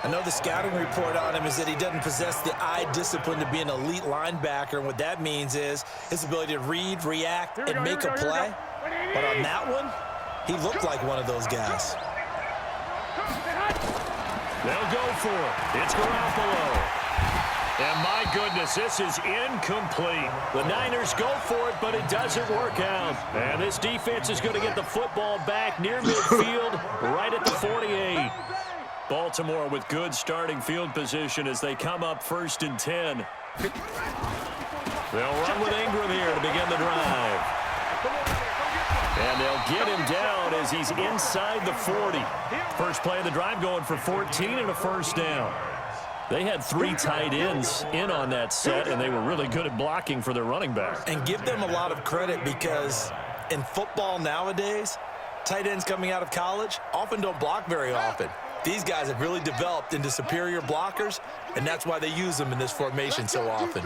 I know the scouting report on him is that he doesn't possess the eye discipline to be an elite linebacker. And what that means is his ability to read, react, and make a play. But on that one, he looked like one of those guys. They'll go for it. It's Garoppolo. And my goodness, this is incomplete. The Niners go for it, but it doesn't work out. And this defense is going to get the football back near midfield, right at the 48. Baltimore with good starting field position as they come up 1st and 10. They'll run with Ingram here to begin the drive. And they'll get him down as he's inside the 40. First play of the drive going for 14 and a first down. They had 3 tight ends in on that set, and they were really good at blocking for their running back. And give them a lot of credit because in football nowadays, tight ends coming out of college often don't block very often. These guys have really developed into superior blockers, and that's why they use them in this formation so often.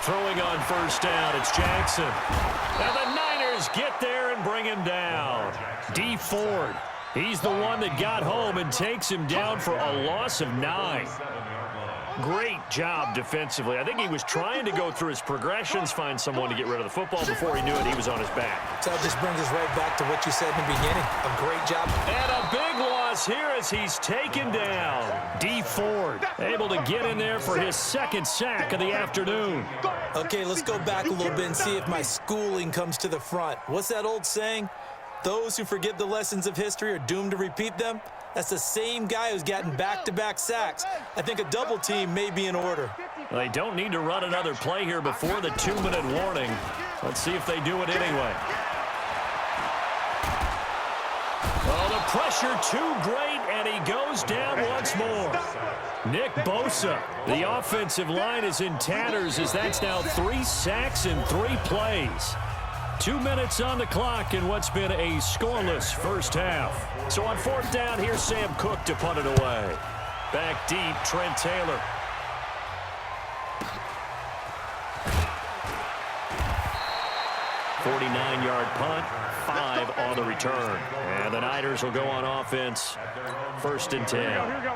Throwing on first down, it's Jackson. And the Niners get there and bring him down. D. Ford, he's the one that got home and takes him down for a loss of 9. Great job defensively. I think he was trying to go through his progressions, find someone to get rid of the football. Before he knew it, he was on his back. So that just brings us right back to what you said in the beginning. A great job. And a big loss here as he's taken down. D. Ford able to get in there for his 2nd sack of the afternoon. Okay, let's go back a little bit and see if my schooling comes to the front. What's that old saying? Those who forget the lessons of history are doomed to repeat them. That's the same guy who's gotten back-to-back sacks. I think a double team may be in order. They don't need to run another play here before the 2-minute warning. Let's see if they do it anyway. Oh, the pressure too great, and he goes down once more. Nick Bosa, the offensive line is in tatters as that's now 3 sacks in 3 plays. 2 minutes on the clock in what's been a scoreless first half. So on 4th down, here's Sam Cook to punt it away. Back deep, Trent Taylor. "49-yard punt, 5 on the return. And the Niners will go on offense, 1st and 10.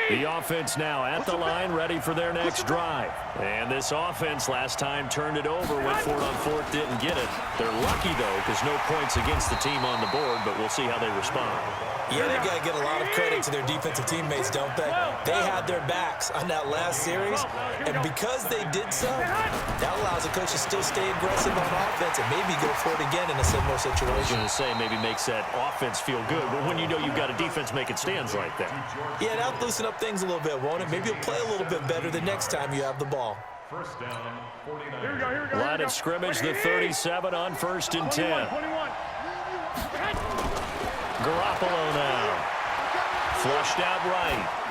The offense now at the line, ready for their next drive. And this offense last time turned it over, went for it on 4th, didn't get it. They're lucky, though, because no points against the team on the board, but we'll see how they respond. Yeah, they've got to get a lot of credit to their defensive teammates, don't they? They had their backs on that last series, and because they did so, that allows the coach to still stay aggressive on offense and maybe go for it again in a similar situation. I was going to say maybe makes that offense feel good, but when you know you've got a defense making stands like that. Yeah, that'll loosen up things a little bit, won't it? Maybe you'll play a little bit better the next time you have the ball. First down, 49. Line of scrimmage, the 37 on 1st and 10. Garoppolo now. Flushed out right.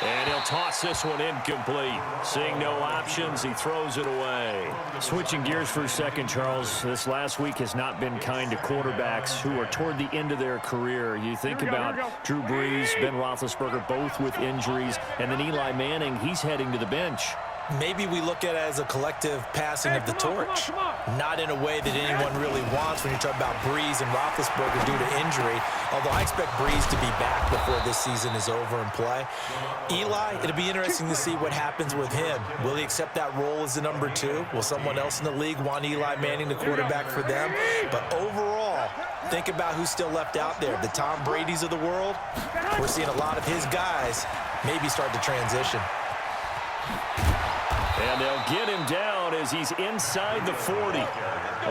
And he'll toss this one incomplete. Seeing no options, he throws it away. Switching gears for a second, Charles. This last week has not been kind to quarterbacks who are toward the end of their career. You think about Drew Brees, Ben Roethlisberger, both with injuries, and then Eli Manning, he's heading to the bench. Maybe we look at it as a collective passing of the torch. Not in a way that anyone really wants when you talk about Brees and Roethlisberger due to injury, although I expect Brees to be back before this season is over and play. Eli, it'll be interesting to see what happens with him. Will he accept that role as the number 2? Will someone else in the league want Eli Manning, the quarterback, for them? But overall, think about who's still left out there. The Tom Brady's of the world, we're seeing a lot of his guys maybe start to transition. And they'll get him down as he's inside the 40.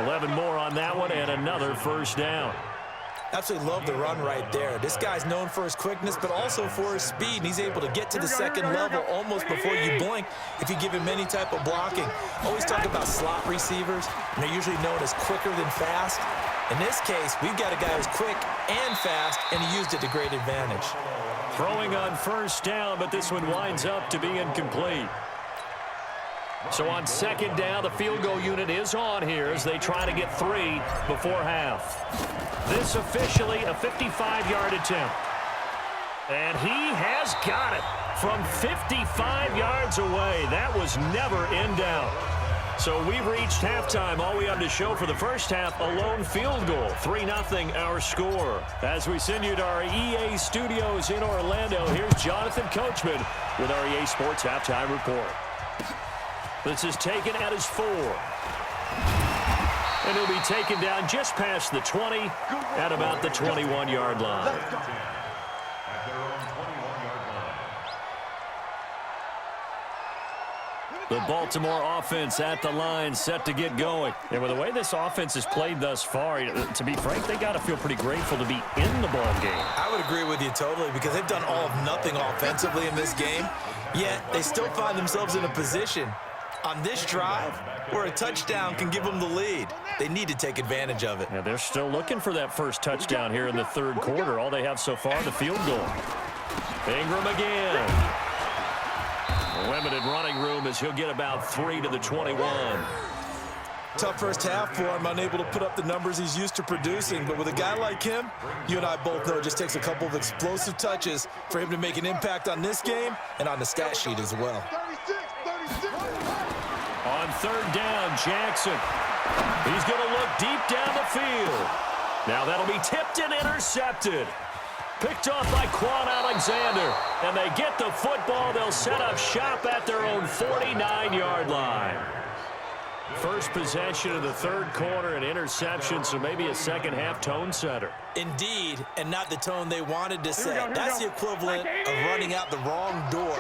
11 more on that one and another first down. Absolutely love the run right there. This guy's known for his quickness, but also for his speed. And he's able to get to the second level almost before you blink if you give him any type of blocking. Always talk about slot receivers, and they're usually known as quicker than fast. In this case, we've got a guy who's quick and fast, and he used it to great advantage. Throwing on first down, but this one winds up to be incomplete. So on 2nd down, the field goal unit is on here as they try to get 3 before half. This officially a 55-yard attempt. And he has got it. from 55 yards away. That was never in doubt. So we've reached halftime. All we have to show for the first half, a lone field goal. 3-0 our score. As we send you to our EA studios in Orlando, here's Jonathan Coachman with our EA Sports Halftime Report. This is taken at his 4. And he'll be taken down just past the 20 at about the 21-yard line. The Baltimore offense at the line, set to get going. And with the way this offense has played thus far, to be frank, they got to feel pretty grateful to be in the ball game. I would agree with you totally because they've done all of nothing offensively in this game, yet they still find themselves in a position on this drive where a touchdown can give them the lead. They need to take advantage of it. Yeah, they're still looking for that first touchdown here in the third quarter. All they have so far, the field goal. Ingram again. Limited running room as he'll get about 3 to the 21. Tough first half for him, unable to put up the numbers he's used to producing. But with a guy like him, you and I both know it just takes a couple of explosive touches for him to make an impact on this game and on the stat sheet as well. On third down, Jackson. He's going to look deep down the field. Now that'll be tipped and intercepted. Picked off by Quan Alexander. And they get the football. They'll set up shop at their own 49-yard line. First possession of the third quarter, an interception, so maybe a second-half tone setter. Indeed, and not the tone they wanted to set. That's the equivalent of running out the wrong door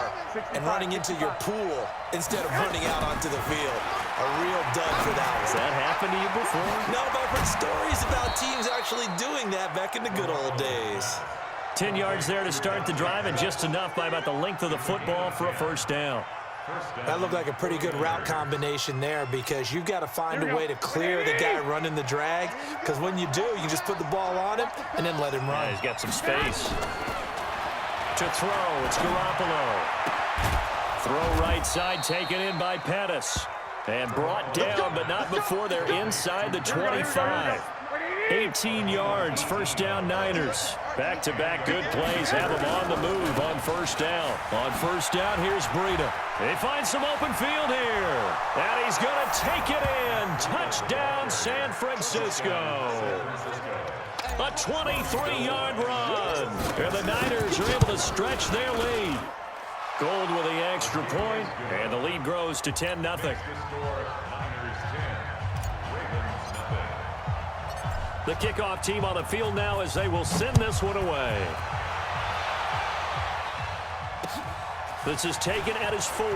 and running into your pool instead of running out onto the field. A real dud for that one. Has that happened to you before? No, but I've heard stories about teams actually doing that back in the good old days. 10 yards there to start the drive, and just enough by about the length of the football for a first down. That looked like a pretty good route combination there because you've got to find a way to clear the guy running the drag, because when you do, you just put the ball on him and then let him run. Yeah, he's got some space. To throw, it's Garoppolo. Throw right side, taken in by Pettis. And brought down, but not before they're inside the 25. 18 yards, first down Niners. Back-to-back good plays have them on the move on first down. On first down, here's Breida. They find some open field here. And he's going to take it in. Touchdown, San Francisco. A 23-yard run. And the Niners are able to stretch their lead. Gold with the extra point, and the lead grows to 10-0. The kickoff team on the field now as they will send this one away. This is taken at his 4.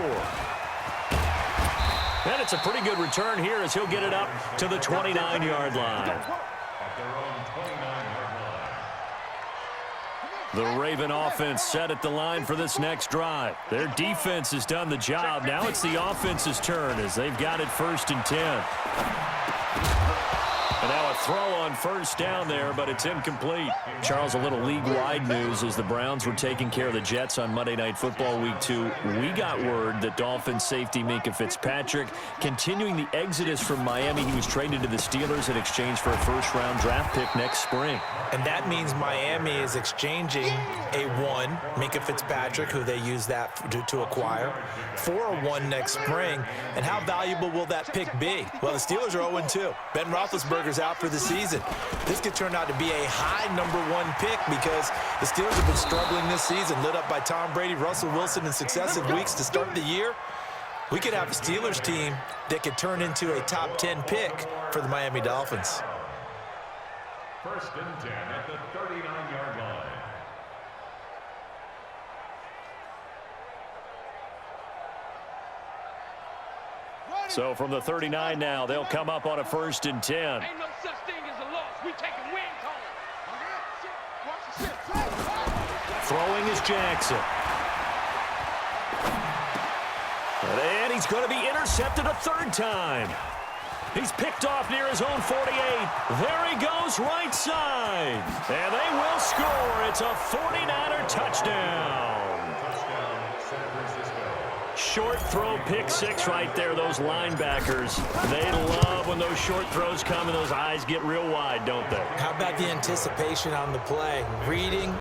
And it's a pretty good return here as he'll get it up to the 29-yard line. The Raven offense set at the line for this next drive. Their defense has done the job. Now it's the offense's turn as they've got it 1st and 10. And now a throw on first down there, but it's incomplete. Charles, a little league-wide news as the Browns were taking care of the Jets on Monday Night Football Week 2. We got word that Dolphins safety Minkah Fitzpatrick continuing the exodus from Miami. He was traded to the Steelers in exchange for a first-round draft pick next spring. And that means Miami is exchanging a 1, Minkah Fitzpatrick, who they use that to acquire, for a 1 next spring. And how valuable will that pick be? Well, the Steelers are 0-2. Ben Roethlisberger's out for the season. This could turn out to be a high #1 pick because the Steelers have been struggling this season, lit up by Tom Brady, Russell Wilson in successive weeks to start the year. We could have a Steelers team that could turn into a top 10 pick for the Miami Dolphins. 1st and 10 at the 39-yard line. So from the 39 now, they'll come up on a 1st and 10. Ain't no such thing as a loss. We taking wins home. Throwing is Jackson. And he's going to be intercepted a 3rd time. He's picked off near his own 48. There he goes, right side. And they will score. It's a 49er touchdown. Short throw, pick 6 right there, those linebackers. They love when those short throws come and those eyes get real wide, don't they? How about the anticipation on the play? Reading